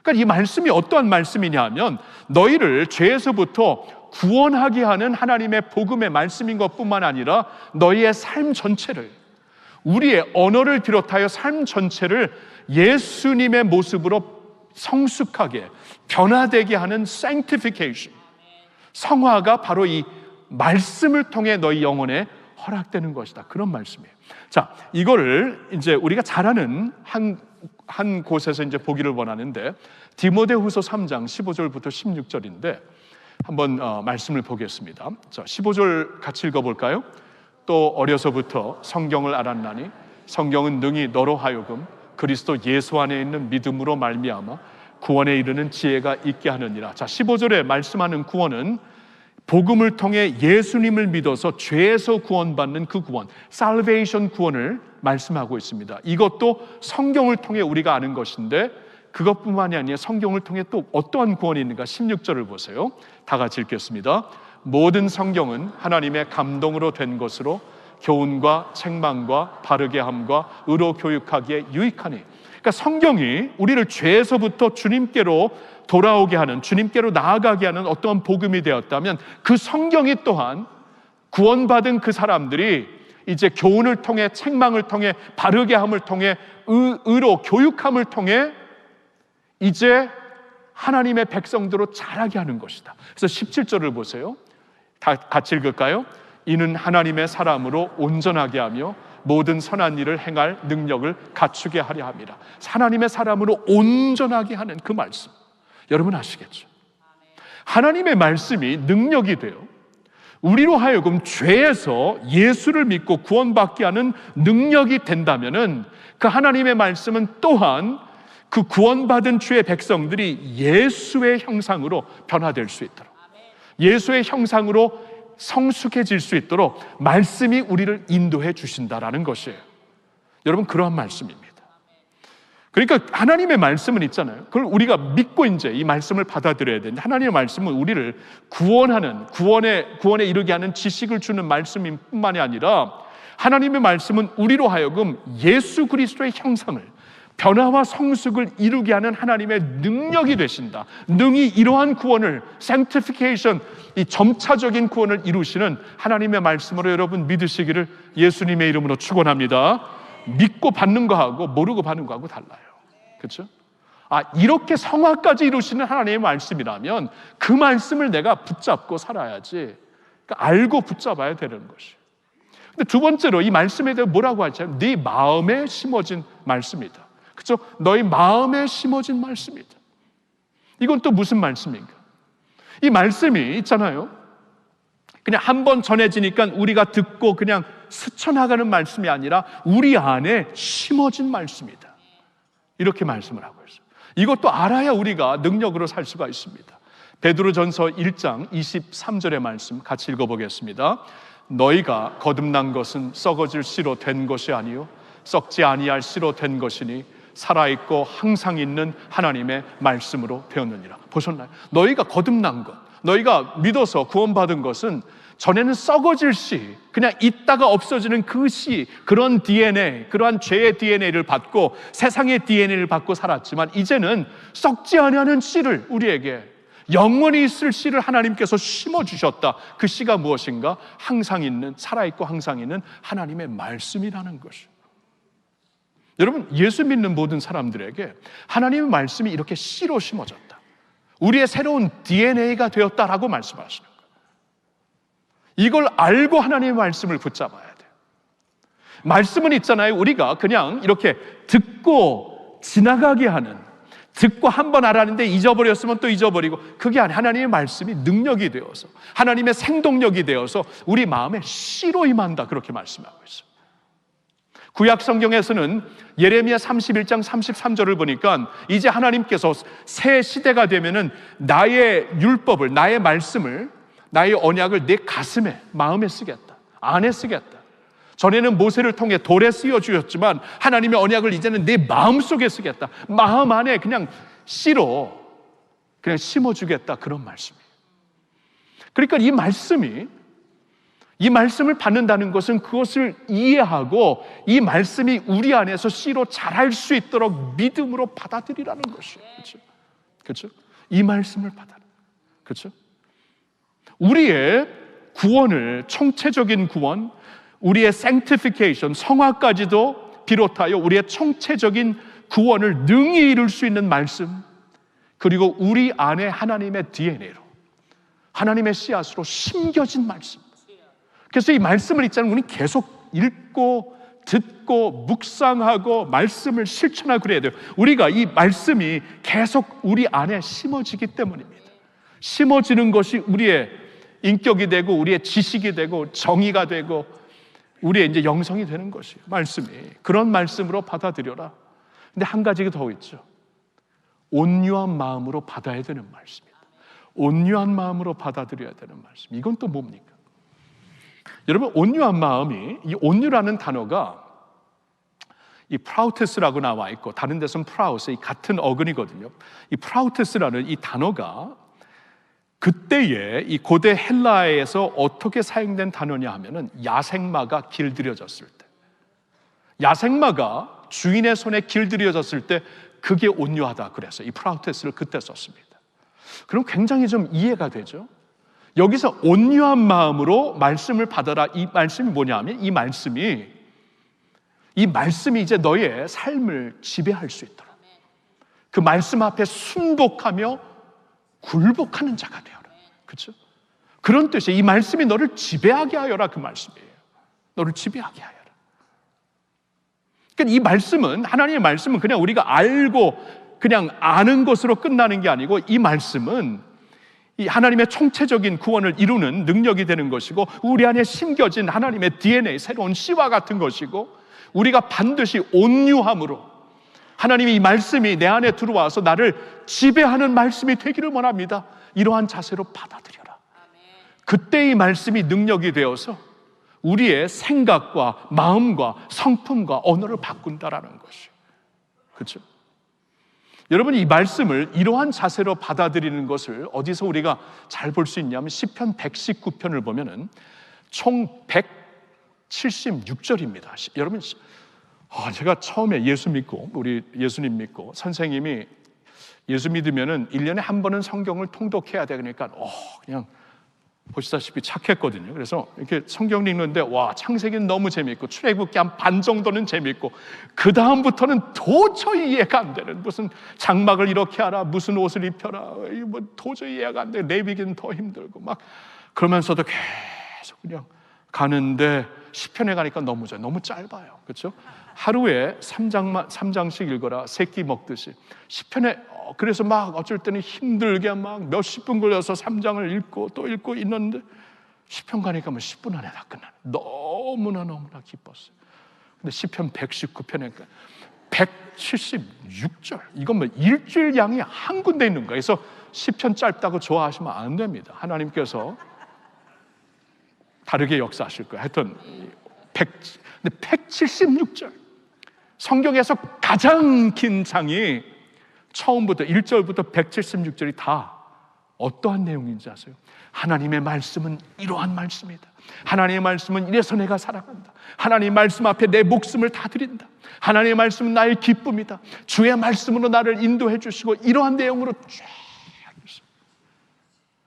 그러니까 이 말씀이 어떠한 말씀이냐 하면, 너희를 죄에서부터 구원하게 하는 하나님의 복음의 말씀인 것뿐만 아니라 너희의 삶 전체를, 우리의 언어를 비롯하여 삶 전체를 예수님의 모습으로 성숙하게 변화되게 하는 sanctification, 성화가 바로 이 말씀을 통해 너희 영혼에 허락되는 것이다. 그런 말씀이에요. 자, 이거를 이제 우리가 잘 아는 한 곳에서 이제 보기를 원하는데, 디모데후서 3장 15절부터 16절인데 한번 말씀을 보겠습니다. 자, 15절 같이 읽어볼까요? 또 어려서부터 성경을 알았나니 성경은 능히 너로 하여금 그리스도 예수 안에 있는 믿음으로 말미암아 구원에 이르는 지혜가 있게 하느니라. 자, 15절에 말씀하는 구원은 복음을 통해 예수님을 믿어서 죄에서 구원받는 그 구원, salvation 구원을 말씀하고 있습니다. 이것도 성경을 통해 우리가 아는 것인데, 그것뿐만이 아니라 성경을 통해 또 어떠한 구원이 있는가? 16절을 보세요. 다 같이 읽겠습니다. 모든 성경은 하나님의 감동으로 된 것으로 교훈과 책망과 바르게 함과 의로 교육하기에 유익하니. 그러니까 성경이 우리를 죄에서부터 주님께로 돌아오게 하는, 주님께로 나아가게 하는 어떠한 복음이 되었다면, 그 성경이 또한 구원받은 그 사람들이 이제 교훈을 통해, 책망을 통해, 바르게 함을 통해, 의로 교육함을 통해 이제 하나님의 백성들로 자라게 하는 것이다. 그래서 17절을 보세요. 다 같이 읽을까요? 이는 하나님의 사람으로 온전하게 하며 모든 선한 일을 행할 능력을 갖추게 하려 함이라. 하나님의 사람으로 온전하게 하는 그 말씀, 여러분 아시겠죠? 하나님의 말씀이 능력이 되어 우리로 하여금 죄에서 예수를 믿고 구원받게 하는 능력이 된다면은, 그 하나님의 말씀은 또한 그 구원받은 주의 백성들이 예수의 형상으로 변화될 수 있도록, 예수의 형상으로 성숙해질 수 있도록 말씀이 우리를 인도해 주신다라는 것이에요. 여러분, 그러한 말씀입니다. 그러니까 하나님의 말씀은 있잖아요. 그걸 우리가 믿고 이제 이 말씀을 받아들여야 되는데, 하나님의 말씀은 우리를 구원하는, 구원에 이르게 하는 지식을 주는 말씀인 뿐만이 아니라, 하나님의 말씀은 우리로 하여금 예수 그리스도의 형상을, 변화와 성숙을 이루게 하는 하나님의 능력이 되신다. 능히 이러한 구원을, sanctification, 이 점차적인 구원을 이루시는 하나님의 말씀으로 여러분 믿으시기를 예수님의 이름으로 축원합니다. 믿고 받는 거하고 모르고 받는 거하고 달라요. 그렇죠? 이렇게 성화까지 이루시는 하나님의 말씀이라면 그 말씀을 내가 붙잡고 살아야지. 그러니까 알고 붙잡아야 되는 것이. 근데 두 번째로 이 말씀에 대해 뭐라고 하죠? 네 마음에 심어진 말씀이다. 그렇죠? 너희 마음에 심어진 말씀이다. 이건 또 무슨 말씀인가? 이 말씀이 있잖아요. 그냥 한 번 전해지니까 우리가 듣고 그냥 스쳐나가는 말씀이 아니라 우리 안에 심어진 말씀이다. 이렇게 말씀을 하고 있어요. 이것도 알아야 우리가 능력으로 살 수가 있습니다. 베드로전서 1장 23절의 말씀 같이 읽어보겠습니다. 너희가 거듭난 것은 썩어질 씨로 된 것이 아니요 썩지 아니할 씨로 된 것이니 살아있고 항상 있는 하나님의 말씀으로 되었느니라. 보셨나요? 너희가 거듭난 것, 너희가 믿어서 구원받은 것은 전에는 썩어질 씨, 그냥 있다가 없어지는 그 씨, 그런 DNA, 그러한 죄의 DNA를 받고 세상의 DNA를 받고 살았지만, 이제는 썩지 아니하는 씨를, 우리에게 영원히 있을 씨를 하나님께서 심어주셨다. 그 씨가 무엇인가? 항상 있는, 살아있고 항상 있는 하나님의 말씀이라는 것이죠. 여러분, 예수 믿는 모든 사람들에게 하나님의 말씀이 이렇게 씨로 심어졌다. 우리의 새로운 DNA가 되었다라고 말씀하시는 거예요. 이걸 알고 하나님의 말씀을 붙잡아야 돼요. 말씀은 있잖아요. 우리가 그냥 이렇게 듣고 지나가게 하는, 듣고 한번 알았는데 잊어버렸으면 또 잊어버리고, 그게 아니라 하나님의 말씀이 능력이 되어서, 하나님의 생동력이 되어서 우리 마음에 씨로 임한다. 그렇게 말씀하고 있어요. 구약 성경에서는 예레미야 31장 33절을 보니까 이제 하나님께서 새 시대가 되면은 나의 율법을, 나의 말씀을, 나의 언약을 내 가슴에, 마음에 쓰겠다, 안에 쓰겠다. 전에는 모세를 통해 돌에 쓰여 주셨지만 하나님의 언약을 이제는 내 마음속에 쓰겠다. 마음 안에 그냥 씨로 그냥 심어주겠다. 그런 말씀이에요. 그러니까 이 말씀을 받는다는 것은 그것을 이해하고 이 말씀이 우리 안에서 씨로 자랄 수 있도록 믿음으로 받아들이라는 것이에요. 그렇죠? 그렇죠? 이 말씀을 받아라. 그렇죠? 우리의 구원을, 총체적인 구원, 우리의 sanctification, 성화까지도 비롯하여 우리의 총체적인 구원을 능히 이룰 수 있는 말씀, 그리고 우리 안에 하나님의 DNA로, 하나님의 씨앗으로 심겨진 말씀. 그래서 이 말씀을 읽자면 우리는 계속 읽고 듣고 묵상하고 말씀을 실천하고 그래야 돼요. 우리가 이 말씀이 계속 우리 안에 심어지기 때문입니다. 심어지는 것이 우리의 인격이 되고 우리의 지식이 되고 정의가 되고 우리의 이제 영성이 되는 것이에요. 말씀이. 그런 말씀으로 받아들여라. 근데 한 가지가 더 있죠. 온유한 마음으로 받아야 되는 말씀입니다. 온유한 마음으로 받아들여야 되는 말씀. 이건 또 뭡니까? 여러분, 온유한 마음이, 이 온유라는 단어가 이 프라우테스라고 나와 있고 다른 데서는 프라우스, 이 같은 어근이거든요. 이 프라우테스라는 이 단어가 그때의 이 고대 헬라에서 어떻게 사용된 단어냐 하면은 야생마가 길들여졌을 때, 야생마가 주인의 손에 길들여졌을 때 그게 온유하다 그래서 이 프라우테스를 그때 썼습니다. 그럼 굉장히 좀 이해가 되죠? 여기서 온유한 마음으로 말씀을 받아라, 이 말씀이 뭐냐 하면 이 말씀이 이제 너의 삶을 지배할 수 있도록 그 말씀 앞에 순복하며 굴복하는 자가 되어라. 그렇죠? 그런 뜻이에요. 이 말씀이 너를 지배하게 하여라, 그 말씀이에요. 너를 지배하게 하여라. 그러니까 이 말씀은, 하나님의 말씀은 그냥 우리가 알고 그냥 아는 것으로 끝나는 게 아니고 이 말씀은 이 하나님의 총체적인 구원을 이루는 능력이 되는 것이고 우리 안에 심겨진 하나님의 DNA, 새로운 씨와 같은 것이고 우리가 반드시 온유함으로 하나님이 이 말씀이 내 안에 들어와서 나를 지배하는 말씀이 되기를 원합니다. 이러한 자세로 받아들여라. 그때 이 말씀이 능력이 되어서 우리의 생각과 마음과 성품과 언어를 바꾼다라는 것이에요. 그렇죠? 여러분, 이 말씀을 이러한 자세로 받아들이는 것을 어디서 우리가 잘 볼 수 있냐면 시편 119편을 보면은 총 176절입니다. 여러분, 제가 처음에 예수 믿고 우리 예수님 믿고 선생님이 예수 믿으면은 1년에 한 번은 성경을 통독해야 돼. 그러니까 그냥 보시다시피 착했거든요. 그래서 이렇게 성경 읽는데 창세기는 너무 재밌고 출애굽기 한 반 정도는 재밌고 그 다음부터는 도저히 이해가 안 되는, 무슨 장막을 이렇게 하라, 무슨 옷을 입혀라, 뭐 도저히 이해가 안 돼. 레위기는 더 힘들고 막 그러면서도 계속 그냥 가는데 시편에 가니까 너무 짧아요. 그렇죠? 하루에 3장씩 읽어라, 새끼 먹듯이. 시편에 그래서 막 어쩔 때는 힘들게 막 몇십 분 걸려서 3장을 읽고 또 읽고 있는데 시편 가니까 뭐 10분 안에 다 끝나네. 너무나 기뻤어요. 근데 시편 119편에 176절, 이건 뭐 일주일 양이 한 군데 있는 거예요. 그래서 시편 짧다고 좋아하시면 안 됩니다. 하나님께서 다르게 역사하실 거예요. 하여튼 176절, 성경에서 가장 긴 장이 처음부터 1절부터 176절이 다 어떠한 내용인지 아세요? 하나님의 말씀은 이러한 말씀이다. 하나님의 말씀은 이래서 내가 살아간다. 하나님의 말씀 앞에 내 목숨을 다 드린다. 하나님의 말씀은 나의 기쁨이다. 주의 말씀으로 나를 인도해 주시고, 이러한 내용으로 쫙.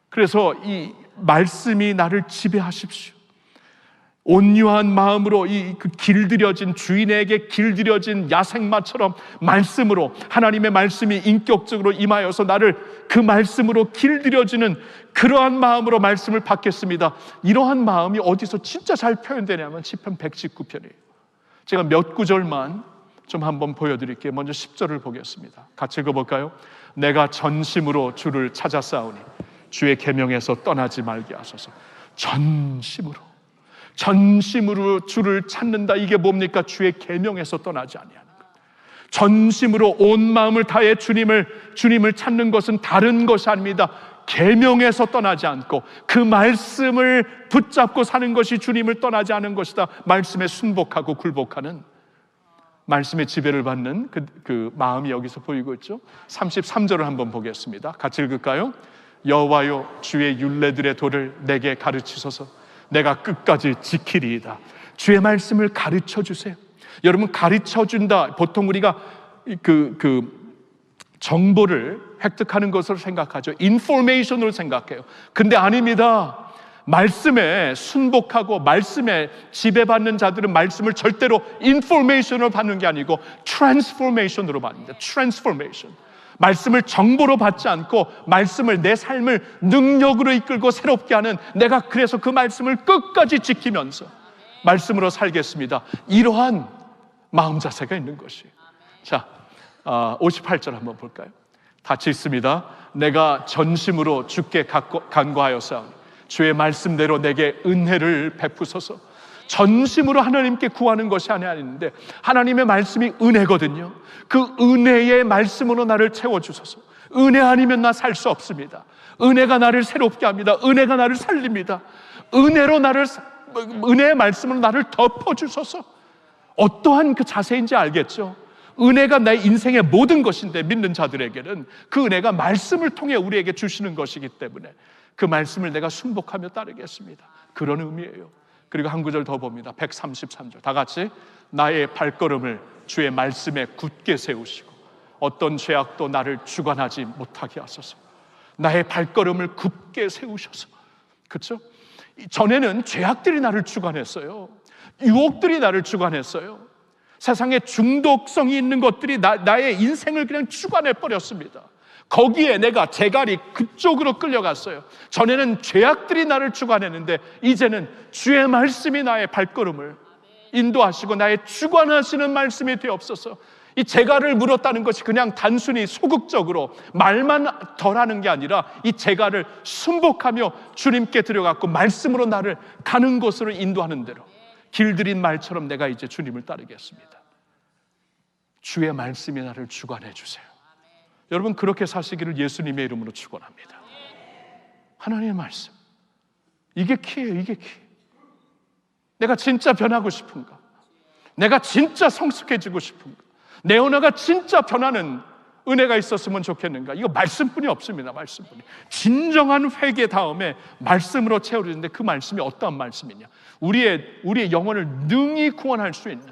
그래서 이 말씀이 나를 지배하십시오. 온유한 마음으로 그 길들여진, 주인에게 길들여진 야생마처럼 말씀으로, 하나님의 말씀이 인격적으로 임하여서 나를 그 말씀으로 길들여지는 그러한 마음으로 말씀을 받겠습니다. 이러한 마음이 어디서 진짜 잘 표현되냐면 시편 119편이에요. 제가 몇 구절만 좀 한번 보여드릴게요. 먼저 10절을 보겠습니다. 같이 읽어볼까요? 내가 전심으로 주를 찾아싸우니 주의 계명에서 떠나지 말게 하소서. 전심으로 주를 찾는다. 이게 뭡니까? 주의 계명에서 떠나지 아니하는 것. 전심으로 온 마음을 다해 주님을 찾는 것은 다른 것이 아닙니다. 계명에서 떠나지 않고 그 말씀을 붙잡고 사는 것이 주님을 떠나지 않은 것이다. 말씀에 순복하고 굴복하는, 말씀의 지배를 받는 그 마음이 여기서 보이고 있죠. 33절을 한번 보겠습니다. 같이 읽을까요? 여호와여, 주의 율례들의 도를 내게 가르치소서. 내가 끝까지 지키리이다. 주의 말씀을 가르쳐 주세요. 여러분, 가르쳐 준다. 보통 우리가 정보를 획득하는 것으로 생각하죠. 인포메이션으로 생각해요. 근데 아닙니다. 말씀에 순복하고 말씀에 지배받는 자들은 말씀을 절대로 인포메이션으로 받는 게 아니고 트랜스포메이션으로 받는다. 트랜스포메이션. 말씀을 정보로 받지 않고 말씀을 내 삶을 능력으로 이끌고 새롭게 하는, 내가 그래서 그 말씀을 끝까지 지키면서 말씀으로 살겠습니다. 이러한 마음 자세가 있는 것이에요. 자, 58절 한번 볼까요? 같이 있습니다. 내가 전심으로 주께 간구하였사오니 주의 말씀대로 내게 은혜를 베푸소서. 전심으로 하나님께 구하는 것이 아닌데 하나님의 말씀이 은혜거든요. 그 은혜의 말씀으로 나를 채워주소서. 은혜 아니면 나 살 수 없습니다. 은혜가 나를 새롭게 합니다. 은혜가 나를 살립니다. 은혜의 말씀으로 나를 덮어주소서. 어떠한 그 자세인지 알겠죠? 은혜가 나의 인생의 모든 것인데 믿는 자들에게는 그 은혜가 말씀을 통해 우리에게 주시는 것이기 때문에 그 말씀을 내가 순복하며 따르겠습니다. 그런 의미예요. 그리고 한 구절 더 봅니다. 133절 다 같이. 나의 발걸음을 주의 말씀에 굳게 세우시고 어떤 죄악도 나를 주관하지 못하게 하소서. 나의 발걸음을 굳게 세우셔서. 그렇죠? 전에는 죄악들이 나를 주관했어요. 유혹들이 나를 주관했어요. 세상에 중독성이 있는 것들이 나의 인생을 그냥 주관해버렸습니다. 거기에 내가 제갈이 그쪽으로 끌려갔어요. 전에는 죄악들이 나를 주관했는데 이제는 주의 말씀이 나의 발걸음을 인도하시고 나의 주관하시는 말씀이 되옵소서. 이 제갈을 물었다는 것이 그냥 단순히 소극적으로 말만 덜하는 게 아니라 이 제갈을 순복하며 주님께 들여갖고 말씀으로 나를 가는 곳으로 인도하는 대로 길들인 말처럼 내가 이제 주님을 따르겠습니다. 주의 말씀이 나를 주관해 주세요. 여러분, 그렇게 사시기를 예수님의 이름으로 축원합니다. 하나님의 말씀, 이게 키예요. 이게 키. 내가 진짜 변하고 싶은가? 내가 진짜 성숙해지고 싶은가? 내 언어가 진짜 변하는 은혜가 있었으면 좋겠는가? 이거 말씀뿐이 없습니다. 말씀뿐이. 진정한 회개 다음에 말씀으로 채워지는데 그 말씀이 어떠한 말씀이냐? 우리의 영혼을 능히 구원할 수 있는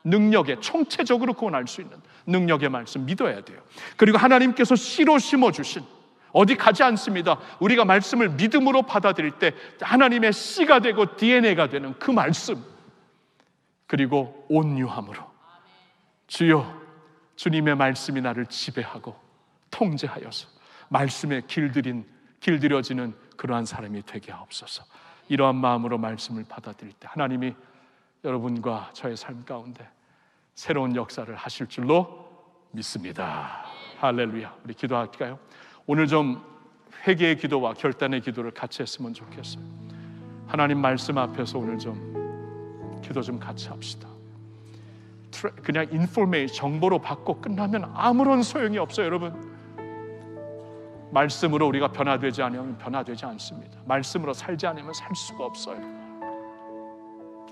능력에, 총체적으로 구원할 수 있는 능력의 말씀 믿어야 돼요. 그리고 하나님께서 씨로 심어주신, 어디 가지 않습니다. 우리가 말씀을 믿음으로 받아들일 때 하나님의 씨가 되고 DNA가 되는 그 말씀, 그리고 온유함으로 주여 주님의 말씀이 나를 지배하고 통제하여서 말씀에 길들여지는 그러한 사람이 되게 하옵소서. 이러한 마음으로 말씀을 받아들일 때 하나님이 여러분과 저의 삶 가운데 새로운 역사를 하실 줄로 믿습니다. 할렐루야. 우리 기도할까요? 오늘 좀 회개의 기도와 결단의 기도를 같이 했으면 좋겠어요. 하나님 말씀 앞에서 오늘 좀 기도 좀 같이 합시다. 그냥 정보로 받고 끝나면 아무런 소용이 없어요. 여러분, 말씀으로 우리가 변화되지 않으면 변화되지 않습니다. 말씀으로 살지 않으면 살 수가 없어요.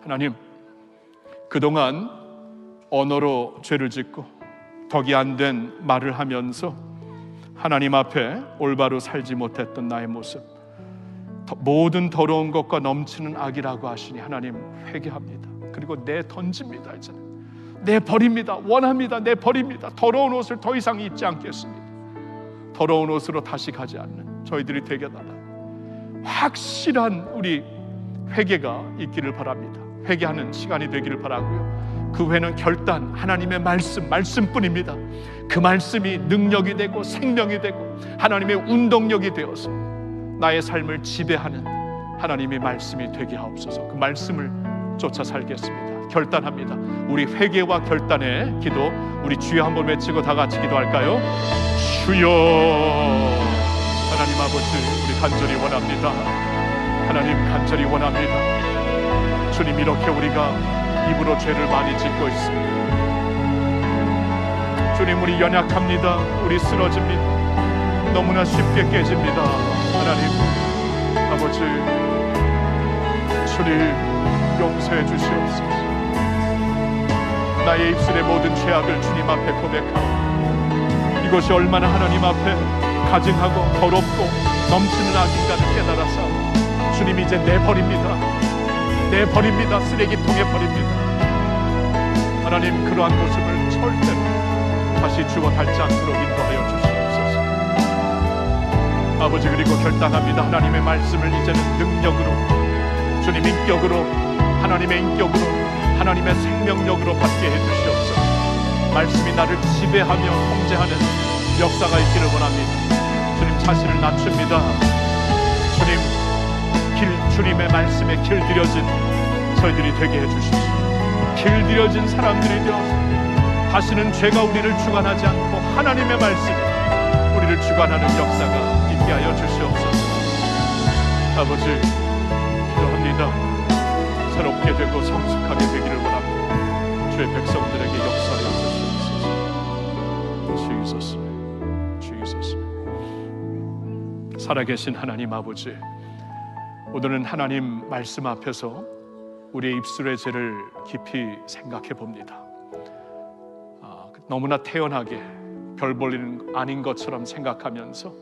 하나님, 그동안 언어로 죄를 짓고 덕이 안 된 말을 하면서 하나님 앞에 올바로 살지 못했던 나의 모습, 모든 더러운 것과 넘치는 악이라고 하시니 하나님 회개합니다. 그리고 내던집니다. 이제는 내버립니다. 원합니다. 내버립니다. 더러운 옷을 더 이상 입지 않겠습니다. 더러운 옷으로 다시 가지 않는 저희들이 되게 달라. 확실한 우리 회개가 있기를 바랍니다. 회개하는 시간이 되기를 바라고요. 그 후에는 결단, 하나님의 말씀뿐입니다. 그 말씀이 능력이 되고 생명이 되고 하나님의 운동력이 되어서 나의 삶을 지배하는 하나님의 말씀이 되게 하옵소서. 그 말씀을 쫓아 살겠습니다. 결단합니다. 우리 회개와 결단의 기도, 우리 주여 한번 외치고 다 같이 기도할까요? 주여. 하나님 아버지, 우리 간절히 원합니다. 하나님 간절히 원합니다. 주님, 이렇게 우리가 입으로 죄를 많이 짓고 있습니다. 주님, 우리 연약합니다. 우리 쓰러집니다. 너무나 쉽게 깨집니다. 하나님 아버지, 주님 용서해 주시옵소서. 나의 입술의 모든 죄악을 주님 앞에 고백하고 이것이 얼마나 하나님 앞에 가증하고 더럽고 넘치는 악인가를 깨달아서 주님 이제 내버립니다. 쓰레기통에 버립니다. 하나님, 그러한 모습을 절대로 다시 주워 닳지 않도록 인도하여 주시옵소서. 아버지, 그리고 결단합니다. 하나님의 말씀을 이제는 능력으로, 주님 인격으로, 하나님의 인격으로, 하나님의 생명력으로 받게 해주시옵소서. 말씀이 나를 지배하며 통제하는 역사가 있기를 원합니다. 주님, 자신을 낮춥니다. 주님의 말씀에 길들여진 저희들이 되게 해주십시오. 길들여진 사람들이 되어서 다시는 죄가 우리를 주관하지 않고 하나님의 말씀이 우리를 주관하는 역사가 있게 하여 주시옵소서. 아버지, 기도합니다. 새롭게 되고 성숙하게 되기를 원합니다. 주의 백성들에게 역사하여 주시옵소서. 주의소서. 살아계신 하나님 아버지, 오늘은 하나님 말씀 앞에서 우리의 입술의 죄를 깊이 생각해 봅니다. 너무나 태연하게 별 볼일은 아닌 것처럼 생각하면서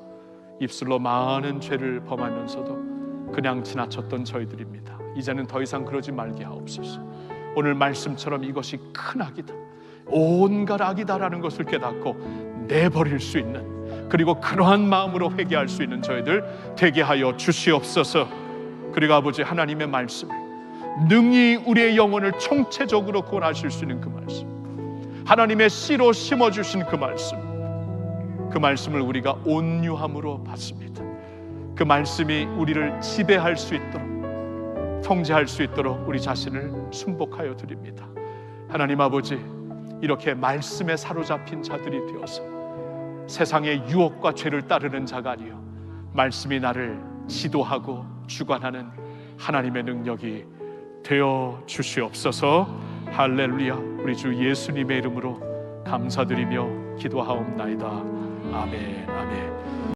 입술로 많은 죄를 범하면서도 그냥 지나쳤던 저희들입니다. 이제는 더 이상 그러지 말게 하옵소서. 오늘 말씀처럼 이것이 큰 악이다, 온갖 악이다라는 것을 깨닫고 내버릴 수 있는, 그리고 그러한 마음으로 회개할 수 있는 저희들 되게 하여 주시옵소서. 그리고 아버지, 하나님의 말씀을 능히 우리의 영혼을 총체적으로 구원하실 수 있는 그 말씀, 하나님의 씨로 심어주신 그 말씀을 우리가 온유함으로 받습니다. 그 말씀이 우리를 지배할 수 있도록, 통제할 수 있도록 우리 자신을 순복하여 드립니다. 하나님 아버지, 이렇게 말씀에 사로잡힌 자들이 되어서 세상의 유혹과 죄를 따르는 자가 아니요 말씀이 나를 지도하고 주관하는 하나님의 능력이 되어 주시옵소서. 할렐루야. 우리 주 예수님의 이름으로 감사드리며 기도하옵나이다. 아멘. 아멘.